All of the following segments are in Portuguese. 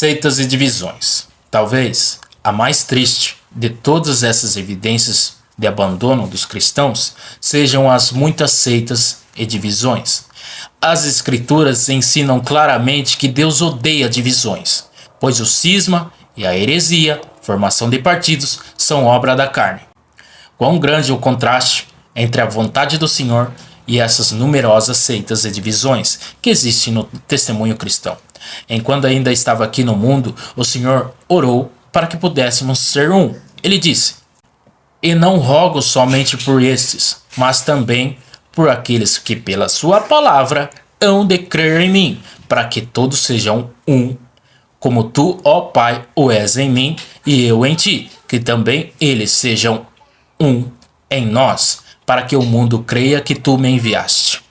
Seitas e divisões. Talvez a mais triste de todas essas evidências de abandono dos cristãos sejam as muitas seitas e divisões. As escrituras ensinam claramente que Deus odeia divisões, pois o cisma e a heresia, formação de partidos, são obra da carne. Quão grande o contraste entre a vontade do Senhor e essas numerosas seitas e divisões que existem no testemunho cristão. Enquanto ainda estava aqui no mundo, o Senhor orou para que pudéssemos ser um. Ele disse: "E não rogo somente por estes, mas também por aqueles que pela sua palavra hão de crer em mim, para que todos sejam um, como tu, ó Pai, o és em mim e eu em ti, que também eles sejam um em nós, para que o mundo creia que tu me enviaste."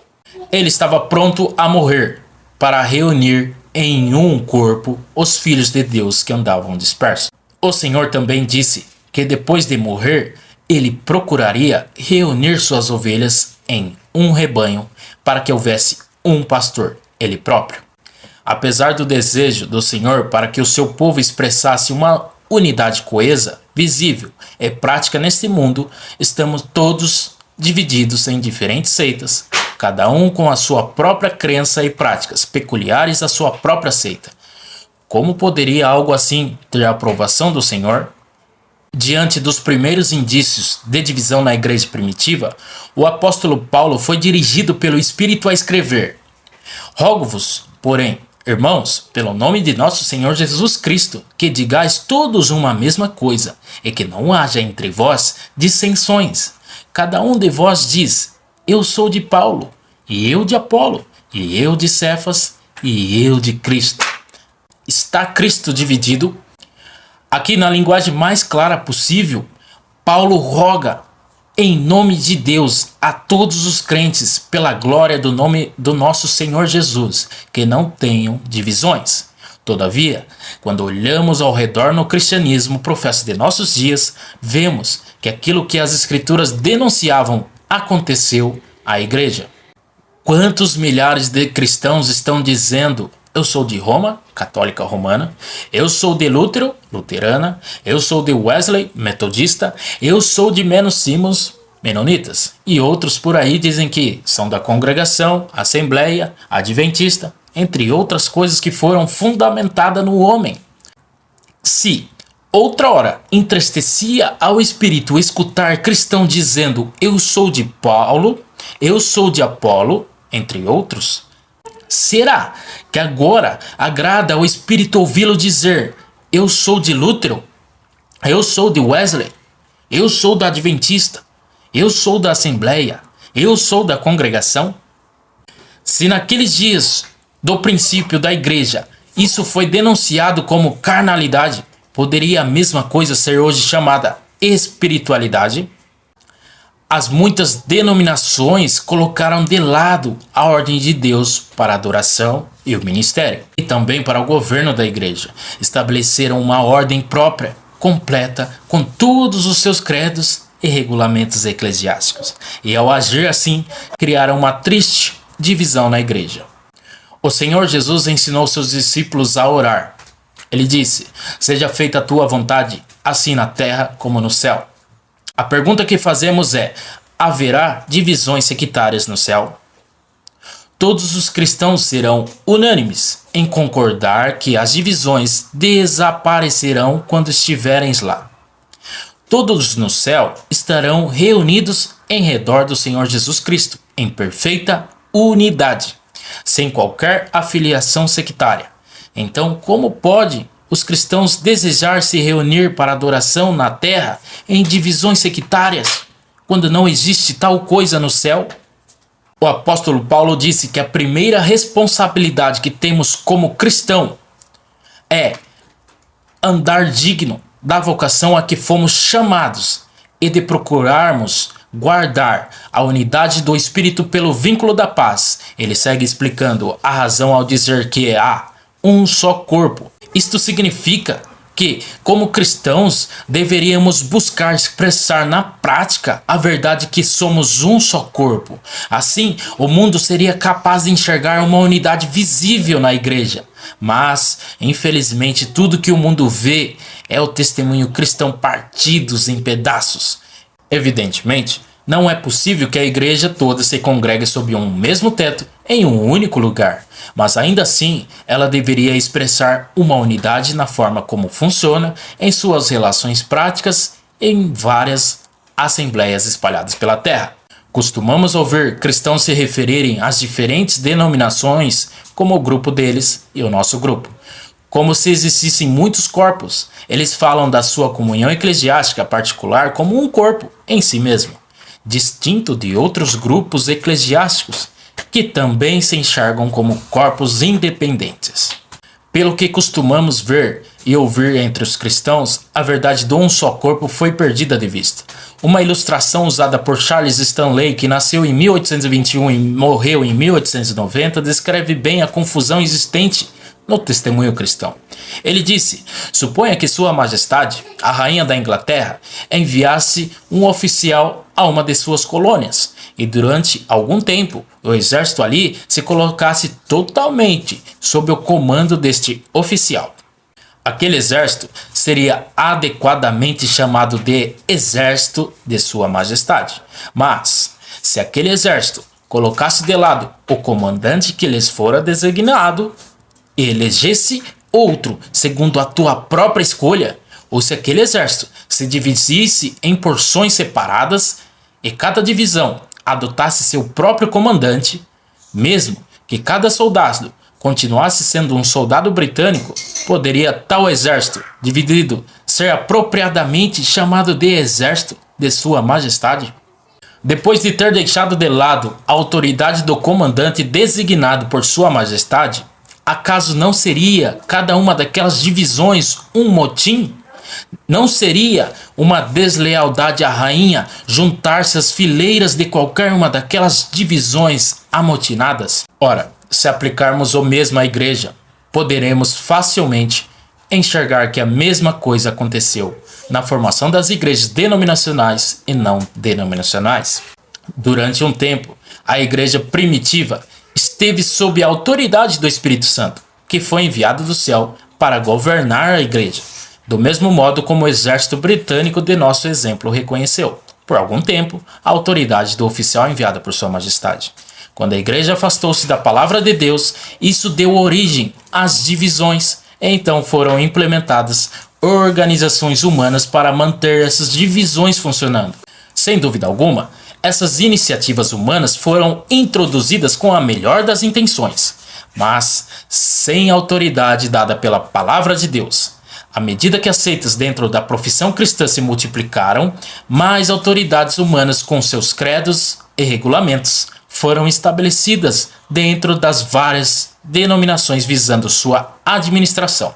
Ele estava pronto a morrer para reunir em um corpo os filhos de Deus que andavam dispersos. O Senhor também disse que depois de morrer, ele procuraria reunir suas ovelhas em um rebanho para que houvesse um pastor, ele próprio. Apesar do desejo do Senhor para que o seu povo expressasse uma unidade coesa, visível e prática neste mundo, estamos todos divididos em diferentes seitas, cada um com a sua própria crença e práticas peculiares à sua própria seita. Como poderia algo assim ter a aprovação do Senhor? Diante dos primeiros indícios de divisão na igreja primitiva, o apóstolo Paulo foi dirigido pelo Espírito a escrever: "Rogo-vos, porém, irmãos, pelo nome de nosso Senhor Jesus Cristo, que digais todos uma mesma coisa, e que não haja entre vós dissensões. Cada um de vós diz: eu sou de Paulo, e eu de Apolo, e eu de Cefas, e eu de Cristo." Está Cristo dividido? Aqui, na linguagem mais clara possível, Paulo roga em nome de Deus a todos os crentes, pela glória do nome do nosso Senhor Jesus, que não tenham divisões. Todavia, quando olhamos ao redor no cristianismo professo de nossos dias, vemos que aquilo que as escrituras denunciavam aconteceu à igreja. Quantos milhares de cristãos estão dizendo: eu sou de Roma, católica romana, eu sou de Lutero, luterana, eu sou de Wesley, metodista, eu sou de Menno Simons, menonitas, e outros por aí dizem que são da congregação, assembleia, adventista, entre outras coisas que foram fundamentadas no homem. Se outrora entristecia ao espírito escutar cristão dizendo: eu sou de Paulo, eu sou de Apolo, entre outros, será que agora agrada ao espírito ouvi-lo dizer: eu sou de Lutero, eu sou de Wesley, eu sou da adventista, eu sou da assembleia, eu sou da congregação? Se naqueles dias do princípio da igreja isso foi denunciado como carnalidade, poderia a mesma coisa ser hoje chamada espiritualidade? As muitas denominações colocaram de lado a ordem de Deus para a adoração e o ministério, e também para o governo da igreja. Estabeleceram uma ordem própria, completa, com todos os seus credos e regulamentos eclesiásticos. E ao agir assim, criaram uma triste divisão na igreja. O Senhor Jesus ensinou seus discípulos a orar. Ele disse: "Seja feita a tua vontade, assim na terra como no céu." A pergunta que fazemos é: haverá divisões sectárias no céu? Todos os cristãos serão unânimes em concordar que as divisões desaparecerão quando estiverem lá. Todos no céu estarão reunidos em redor do Senhor Jesus Cristo, em perfeita unidade, sem qualquer afiliação sectária. Então, como pode os cristãos desejar se reunir para adoração na terra em divisões sectárias, quando não existe tal coisa no céu? O apóstolo Paulo disse que a primeira responsabilidade que temos como cristão é andar digno da vocação a que fomos chamados e de procurarmos guardar a unidade do Espírito pelo vínculo da paz. Ele segue explicando a razão ao dizer que há um só corpo. Isto significa que, como cristãos, deveríamos buscar expressar na prática a verdade que somos um só corpo. Assim, o mundo seria capaz de enxergar uma unidade visível na igreja, Mas, infelizmente, tudo que o mundo vê é o testemunho cristão partidos em pedaços. Evidentemente, não é possível que a igreja toda se congregue sob um mesmo teto em um único lugar, mas ainda assim ela deveria expressar uma unidade na forma como funciona em suas relações práticas em várias assembleias espalhadas pela terra. Costumamos ouvir cristãos se referirem às diferentes denominações como o grupo deles e o nosso grupo, como se existissem muitos corpos. Eles falam da sua comunhão eclesiástica particular como um corpo em si mesmo, distinto de outros grupos eclesiásticos que também se enxergam como corpos independentes. Pelo que costumamos ver e ouvir entre os cristãos, a verdade do um só corpo foi perdida de vista. Uma ilustração usada por Charles Stanley, que nasceu em 1821 e morreu em 1890, descreve bem a confusão existente no testemunho cristão. Ele disse: suponha que Sua Majestade, a Rainha da Inglaterra, enviasse um oficial a uma de suas colônias e durante algum tempo o exército ali se colocasse totalmente sob o comando deste oficial. Aquele exército seria adequadamente chamado de Exército de Sua Majestade. Mas, se aquele exército colocasse de lado o comandante que lhes fora designado e elegesse outro segundo a tua própria escolha, ou se aquele exército se dividisse em porções separadas e cada divisão adotasse seu próprio comandante, mesmo que cada soldado continuasse sendo um soldado britânico, poderia tal exército dividido ser apropriadamente chamado de Exército de Sua Majestade? Depois de ter deixado de lado a autoridade do comandante designado por Sua Majestade, acaso não seria cada uma daquelas divisões um motim? Não seria uma deslealdade à rainha juntar-se às fileiras de qualquer uma daquelas divisões amotinadas? Ora, se aplicarmos o mesmo à igreja, poderemos facilmente enxergar que a mesma coisa aconteceu na formação das igrejas denominacionais e não denominacionais. Durante um tempo, a igreja primitiva esteve sob a autoridade do Espírito Santo, que foi enviado do céu para governar a igreja, do mesmo modo como o exército britânico de nosso exemplo reconheceu, por algum tempo, a autoridade do oficial enviado por Sua Majestade. Quando a igreja afastou-se da palavra de Deus, isso deu origem às divisões, e então foram implementadas organizações humanas para manter essas divisões funcionando. Sem dúvida alguma, essas iniciativas humanas foram introduzidas com a melhor das intenções, mas sem autoridade dada pela palavra de Deus. À medida que as seitas dentro da profissão cristã se multiplicaram, mais autoridades humanas com seus credos e regulamentos foram estabelecidas dentro das várias denominações visando sua administração.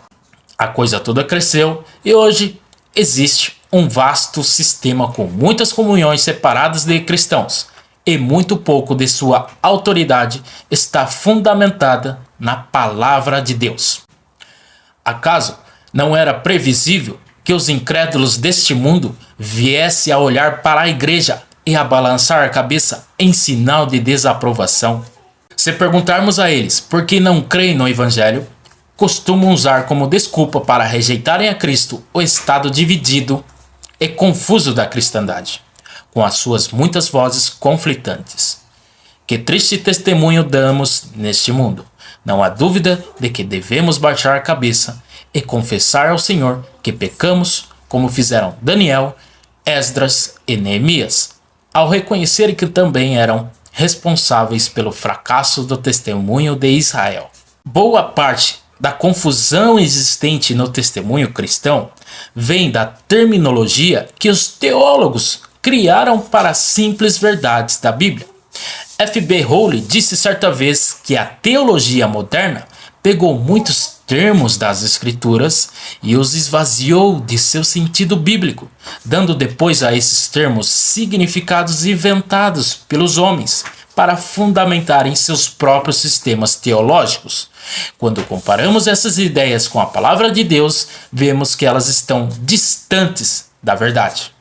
A coisa toda cresceu e hoje existe um vasto sistema com muitas comunhões separadas de cristãos e muito pouco de sua autoridade está fundamentada na palavra de Deus. Acaso não era previsível que os incrédulos deste mundo viessem a olhar para a igreja e a balançar a cabeça em sinal de desaprovação? Se perguntarmos a eles por que não creem no Evangelho, costumam usar como desculpa para rejeitarem a Cristo o estado dividido e confuso da cristandade, com as suas muitas vozes conflitantes. Que triste testemunho damos neste mundo. Não há dúvida de que devemos baixar a cabeça e confessar ao Senhor que pecamos, como fizeram Daniel, Esdras e Neemias, ao reconhecer que também eram responsáveis pelo fracasso do testemunho de Israel. Boa parte da confusão existente no testemunho cristão vem da terminologia que os teólogos criaram para as simples verdades da Bíblia. F.B. Holey disse certa vez que a teologia moderna pegou muitos termos das Escrituras e os esvaziou de seu sentido bíblico, dando depois a esses termos significados inventados pelos homens para fundamentarem seus próprios sistemas teológicos. Quando comparamos essas ideias com a palavra de Deus, vemos que elas estão distantes da verdade.